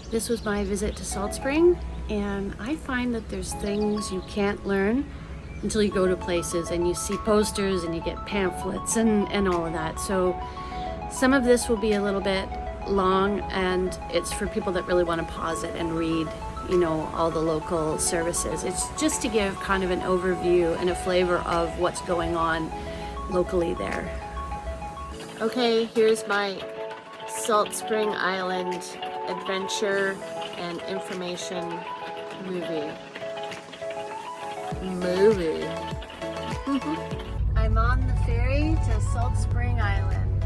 This was my visit to Salt Spring, and I find that there's things you can't learn until you go to places and you see posters and you get pamphlets and all of that. So some of this will be a little bit long, and it's for people that really want to pause it and read, you know, all the local services. It's just to give kind of an overview and a flavor of what's going on locally there. Okay, here's my Salt Spring Island adventure and information movie. I'm on the ferry to Salt Spring Island.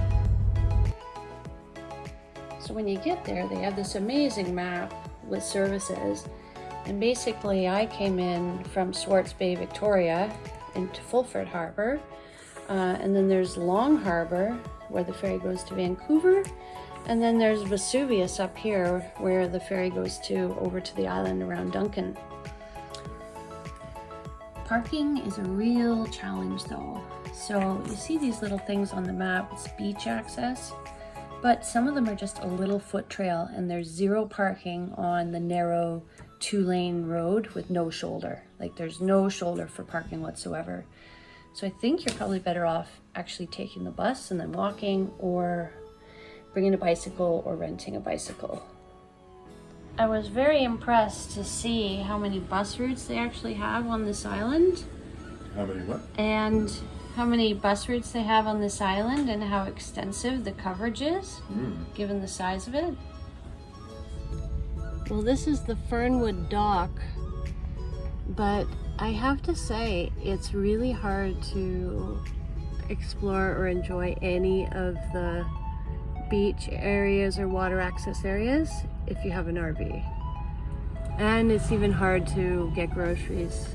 So when you get there, they have this amazing map with services. And basically I came in from Swartz Bay, Victoria into Fulford Harbour. And then there's Long Harbour where the ferry goes to Vancouver. And then there's Vesuvius up here where the ferry goes to over to the island around Duncan. Parking is a real challenge though. So you see these little things on the map, it's beach access, but some of them are just a little foot trail and there's zero parking on the narrow 2-lane road with no shoulder. Like there's no shoulder for parking whatsoever. So I think you're probably better off actually taking the bus and then walking, or bringing a bicycle or renting a bicycle. I was very impressed to see how many bus routes they actually have on this island. How many what? And how many bus routes they have on this island and how extensive the coverage is, given the size of it. Well, this is the Fernwood Dock, but I have to say it's really hard to explore or enjoy any of the beach areas or water access areas if you have an RV. And it's even hard to get groceries.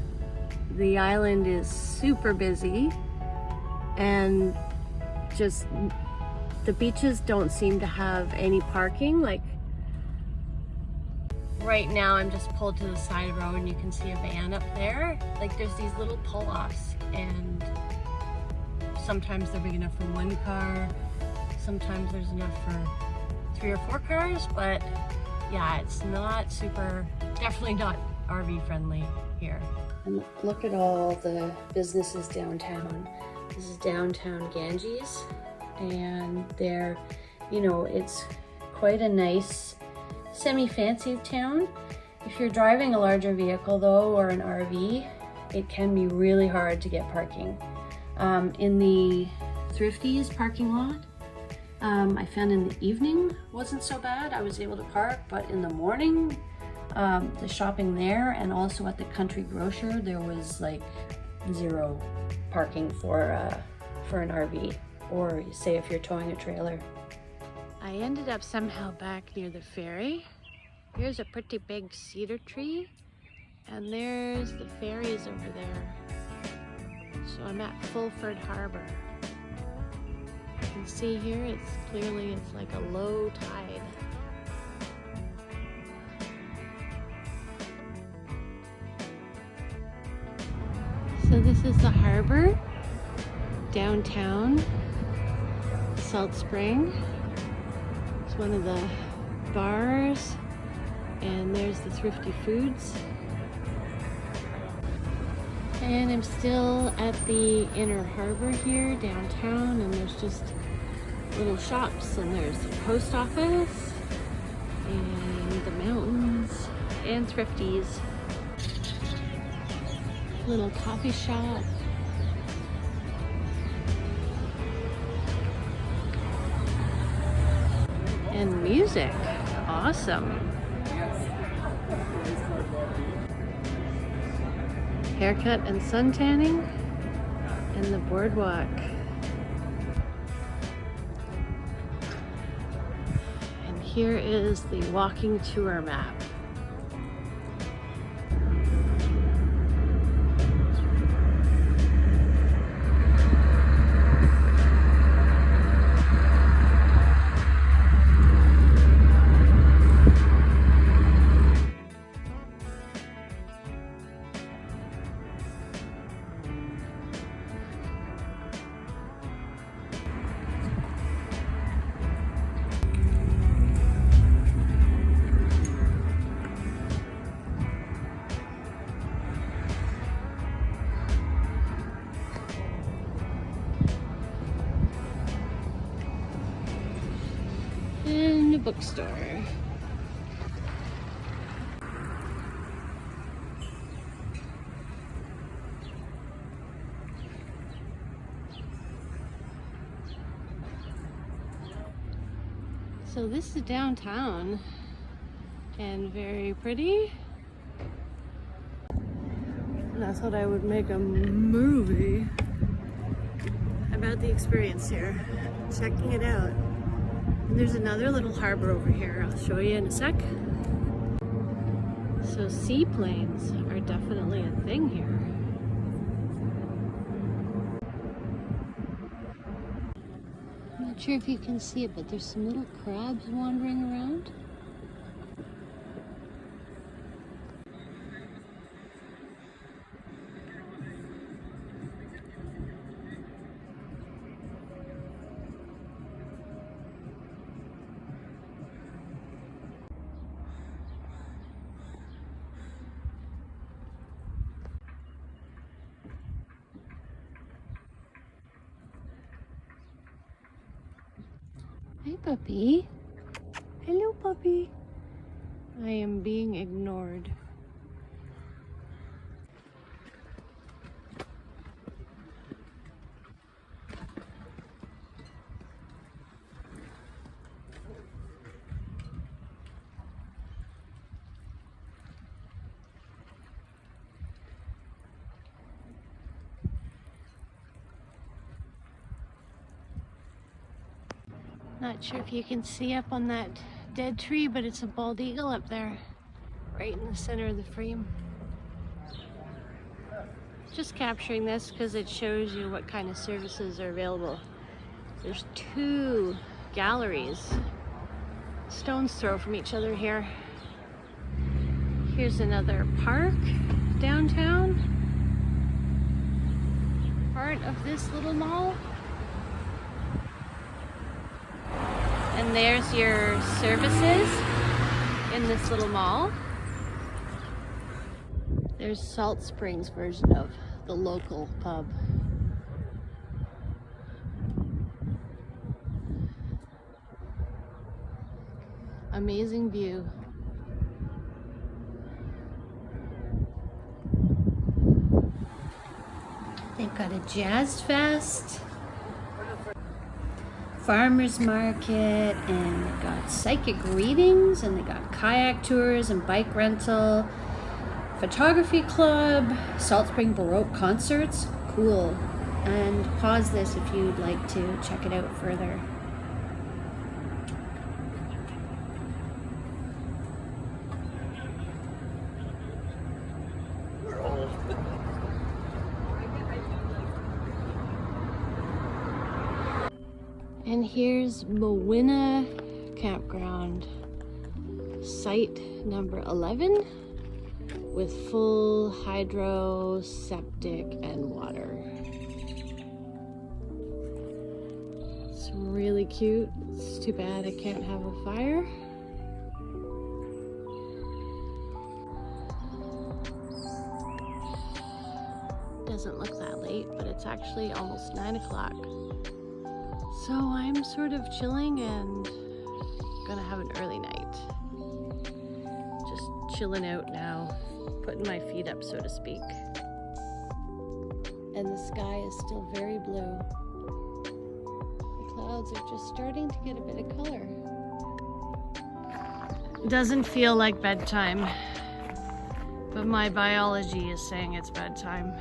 The island is super busy and just the beaches don't seem to have any parking. Like right now I'm just pulled to the side of the road and you can see a van up there. Like there's these little pull-offs and sometimes they're big enough for one car. Sometimes there's enough for 3 or 4 cars, but yeah, it's not super, definitely not RV friendly here. And look at all the businesses downtown. This is downtown Ganges, and they're, you know, it's quite a nice semi-fancy town. If you're driving a larger vehicle though, or an RV, it can be really hard to get parking. In the Thrifties parking lot, I found in the evening wasn't so bad. I was able to park, but in the morning, the shopping there and also at the Country Grocer, there was like zero parking for an RV, or say if you're towing a trailer. I ended up somehow back near the ferry. Here's a pretty big cedar tree, and there's the ferries over there. So I'm at Fulford Harbour. You can see here, it's like a low tide. So this is the harbor, downtown, Salt Spring. It's one of the bars, and there's the Thrifty Foods. And I'm still at the inner harbor here, downtown, and there's just little shops, and there's the post office, and the mountains, and Thrifties. Little coffee shop. And music, awesome. Haircut and sun tanning, and the boardwalk. And here is the walking tour map. a bookstore. So this is downtown and very pretty. And I thought I would make a movie about the experience here, checking it out. And there's another little harbor over here. I'll show you in a sec. So seaplanes are definitely a thing here. I'm not sure if you can see it, but there's some little crabs wandering around. Hi, puppy. Hello, puppy. I am being ignored. Not sure if you can see up on that dead tree, but it's a bald eagle up there, right in the center of the frame. Just capturing this because it shows you what kind of services are available. There's 2 galleries, stone's throw from each other here. Here's another park downtown, part of this little mall. And there's your services in this little mall. There's Salt Springs version of the local pub. Amazing view. They've got a jazz fest, farmers market, and they got psychic readings, and they got kayak tours and bike rental, photography club, Salt Spring Baroque concerts. Cool. And pause this if you'd like to check it out further. And here's Mowina Campground, site number 11, with full hydro, septic, and water. It's really cute. It's too bad I can't have a fire. Doesn't look that late, but it's actually almost 9 o'clock. So I'm sort of chilling and gonna have an early night. Just chilling out now, putting my feet up, so to speak. And the sky is still very blue. The clouds are just starting to get a bit of color. It doesn't feel like bedtime, but my biology is saying it's bedtime.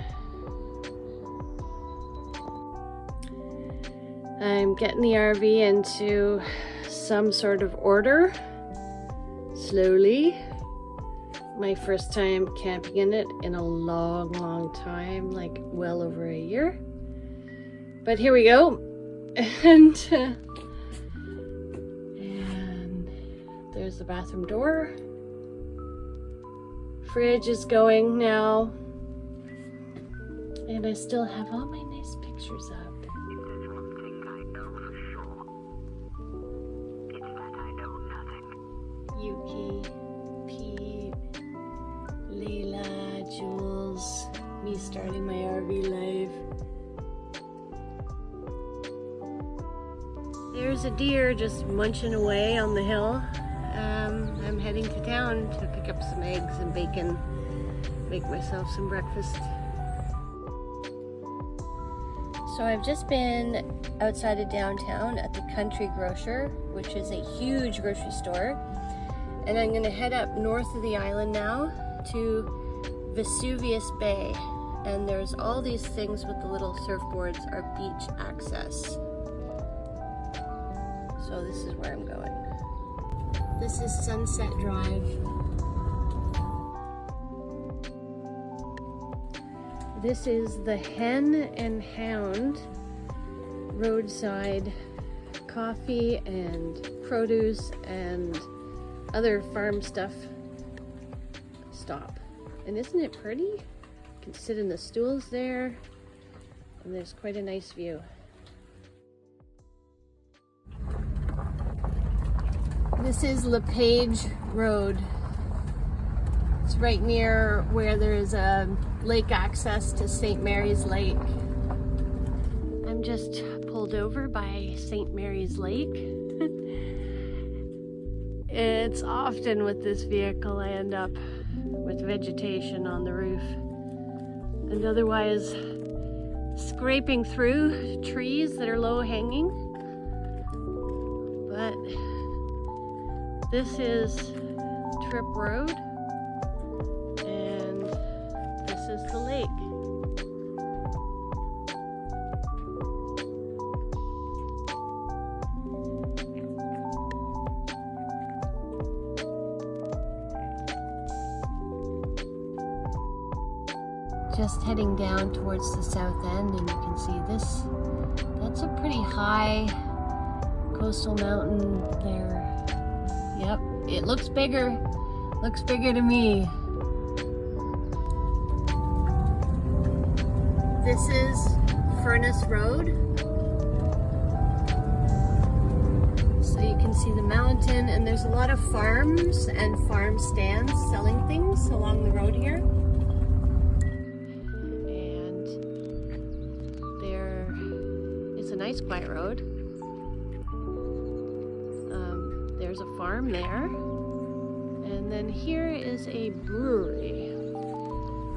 I'm getting the RV into some sort of order, slowly. My first time camping in it in a long time, like well over a year. But here we go. And there's the bathroom door. Fridge is going now. And I still have all my nice pictures up. Yuki, Pete, Leila, Jules, me starting my RV life. There's there's a deer just munching away on the hill. I'm heading to town to pick up some eggs and bacon, make myself some breakfast. So I've just been outside of downtown at the Country Grocer, which is a huge grocery store. And I'm gonna head up north of the island now to Vesuvius Bay. And there's all these things with the little surfboards are beach access. So this is where I'm going. This is Sunset Drive. This is the Hen and Hound roadside coffee and produce and other farm stuff stop. And isn't it pretty? You can sit in the stools there, and there's quite a nice view. This is LePage Road. It's right near where there's a lake access to St. Mary's Lake. I'm just pulled over by St. Mary's Lake. It's often with this vehicle I end up with vegetation on the roof, and otherwise scraping through trees that are low hanging. But this is Trip Road, and this is the lake. Just heading down towards the south end, and you can see this. That's a pretty high coastal mountain there. Yep, it looks bigger. Looks bigger to me. This is Furnace Road. So you can see the mountain, and there's a lot of farms and farm stands selling things along the road here. And there is a nice quiet road. There's a farm there. And then here is a brewery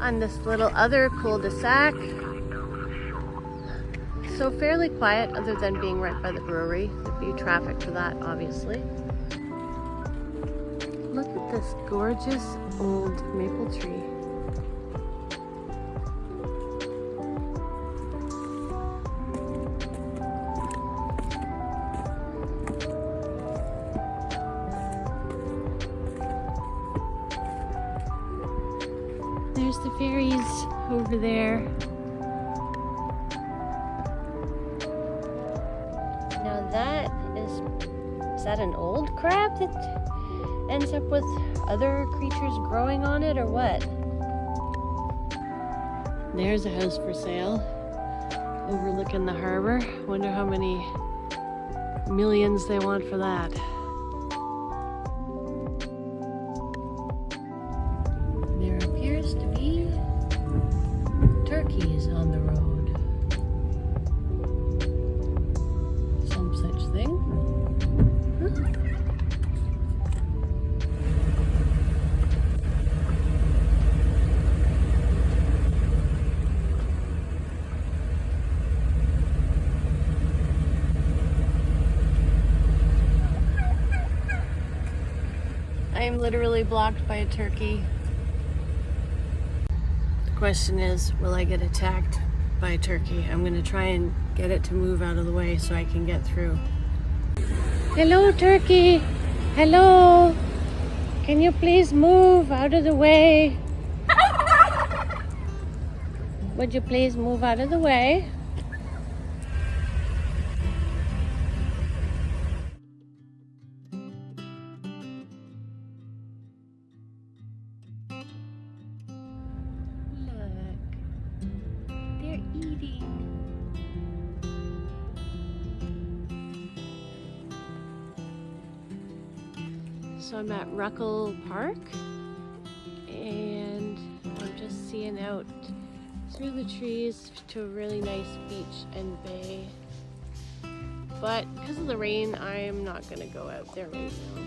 on this little other cul-de-sac. So fairly quiet, other than being right by the brewery. There'd be traffic for that, obviously. Look at this gorgeous old maple tree. There's the ferries over there. Now that is that an old crab that ends up with other creatures growing on it, or what? There's a house for sale overlooking the harbor. Wonder how many millions they want for that. There appears to be turkeys on the road. Some such thing. Huh? I am literally blocked by a turkey. The question is, will I get attacked by a turkey? I'm gonna try and get it to move out of the way so I can get through. Hello, turkey. Hello. Can you please move out of the way? Would you please move out of the way? So I'm at Ruckle Park, and I'm just seeing out through the trees to a really nice beach and bay. But because of the rain, I'm not gonna go out there right now.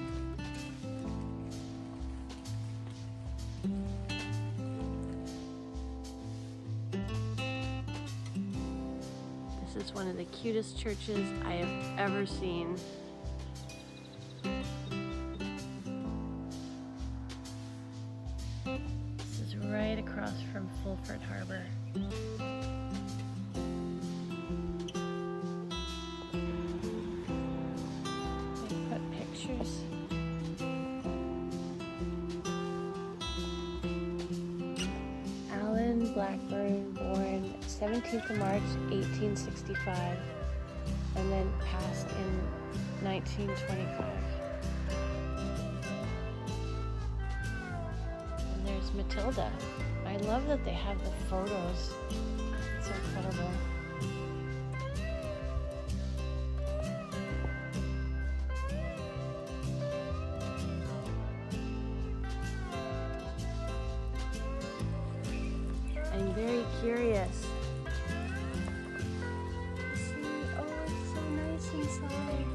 This is one of the cutest churches I have ever seen. This is right across from Fulford Harbor. They put pictures. Alan Blackburn, born 17th of March 1865, and then passed in 1925. And there's Matilda. I love that they have the photos. It's incredible. I'm very curious. See, oh, it's so nice inside.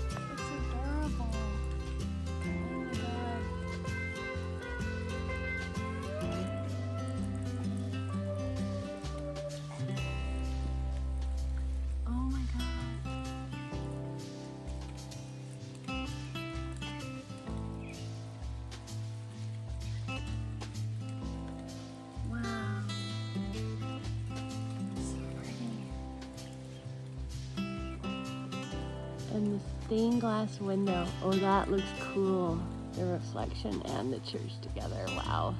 It's adorable. Oh my god. Oh my god. Wow. So pretty. And the stained glass window. Oh, that looks cool. The reflection and the church together. Wow.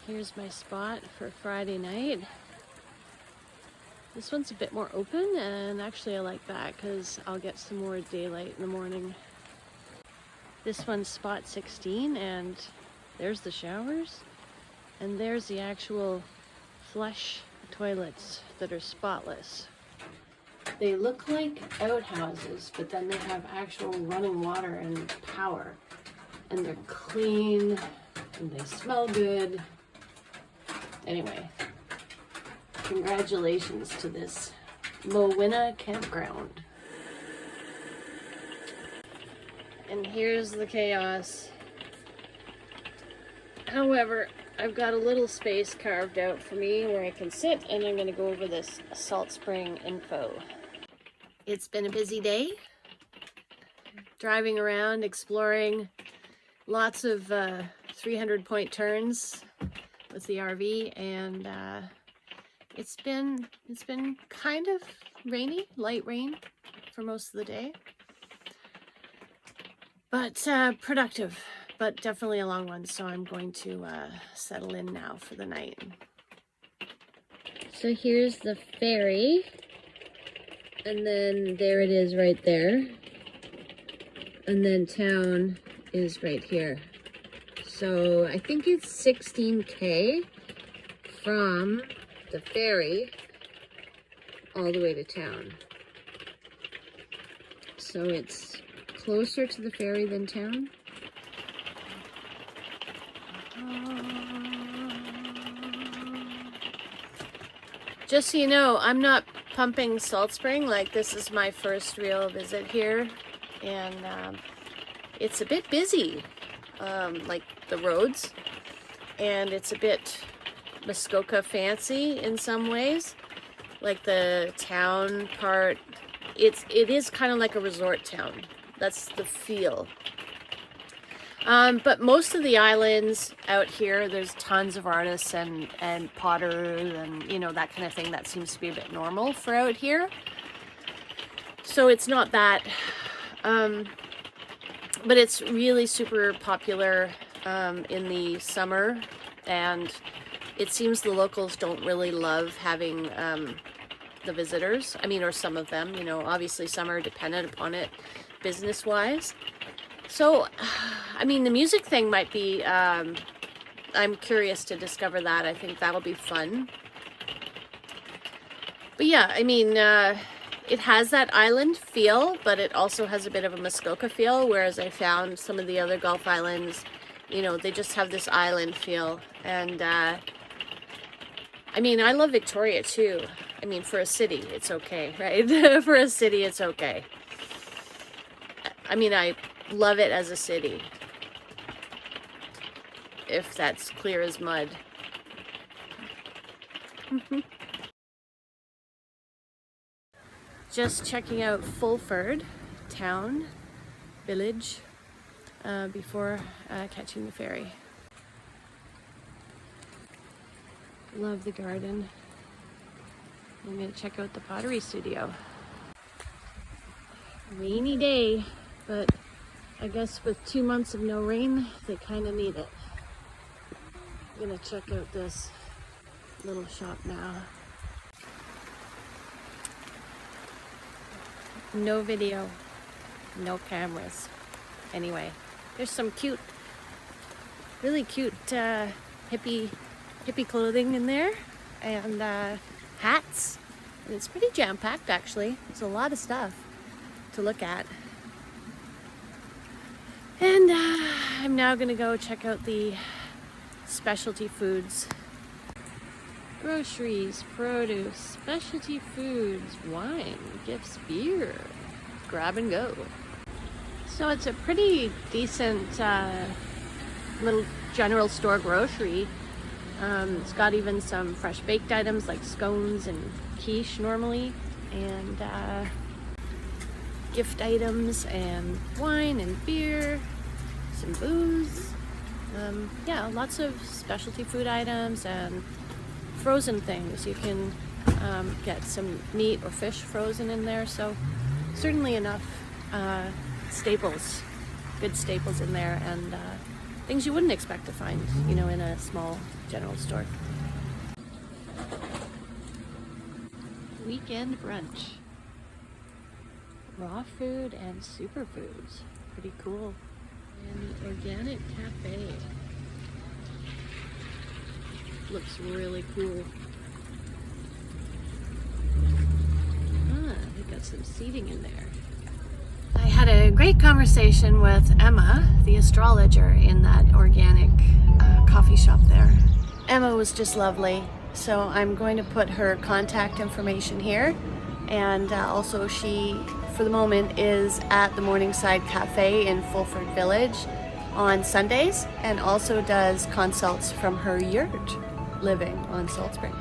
Here's my spot for Friday night. This one's a bit more open, and actually I like that because I'll get some more daylight in the morning. This one's spot 16, and there's the showers, and there's the actual flush toilets that are spotless. They look like outhouses, but then they have actual running water and power, and they're clean and they smell good. Anyway, congratulations to this Mowina campground. And here's the chaos. However, I've got a little space carved out for me where I can sit, and I'm going to go over this salt spring info. It's been a busy day. Driving around, exploring, lots of 300-point turns with the RV, and it's been kind of rainy, light rain for most of the day, but productive, but definitely a long one. So I'm going to settle in now for the night. So here's the ferry, and then there it is right there, and then town is right here. So I think it's 16K from the ferry all the way to town. So it's closer to the ferry than town. Just so you know, I'm not pumping Salt Spring. Like, this is my first real visit here, and it's a bit busy. Like the roads, and it's a bit Muskoka fancy in some ways. Like the town part, it is kind of like a resort town. That's the feel. But most of the islands out here, there's tons of artists and potters and, you know, that kind of thing. That seems to be a bit normal for out here. So it's not that, but it's really super popular in the summer, and it seems the locals don't really love having the visitors. I mean, or some of them, you know, obviously some are dependent upon it business-wise. So, I mean, the music thing might be, I'm curious to discover that. I think that'll be fun. But yeah, I mean, it has that island feel, but it also has a bit of a Muskoka feel, whereas I found some of the other Gulf Islands, you know, they just have this island feel. And, I mean, I love Victoria too. I mean, for a city, it's okay, right? For a city, it's okay. I mean, I love it as a city, if that's clear as mud. Just checking out Fulford town, village, before catching the ferry. Love the garden. I'm gonna check out the pottery studio. Rainy day, but I guess with 2 months of no rain, they kind of need it. I'm gonna check out this little shop now. No video, no cameras. Anyway, there's some cute, really cute hippie clothing in there, and hats. And it's pretty jam-packed actually. There's a lot of stuff to look at. And I'm now gonna go check out the specialty foods. Groceries, produce, specialty foods, wine, gifts, beer. Grab and go. So it's a pretty decent little general store grocery. It's got even some fresh baked items like scones and quiche normally, and gift items and wine and beer, some booze. Yeah, lots of specialty food items and frozen things. You can get some meat or fish frozen in there, so certainly enough staples, good staples in there, and things you wouldn't expect to find, you know, in a small general store. Weekend brunch. Raw food and superfoods. Pretty cool. And the organic cafe. Looks really cool. They got some seating in there. I had a great conversation with Emma, the astrologer, in that organic coffee shop there. Emma was just lovely. So I'm going to put her contact information here. And also she, for the moment, is at the Morningside Cafe in Fulford Village on Sundays, and also does consults from her yurt living on Salt Spring.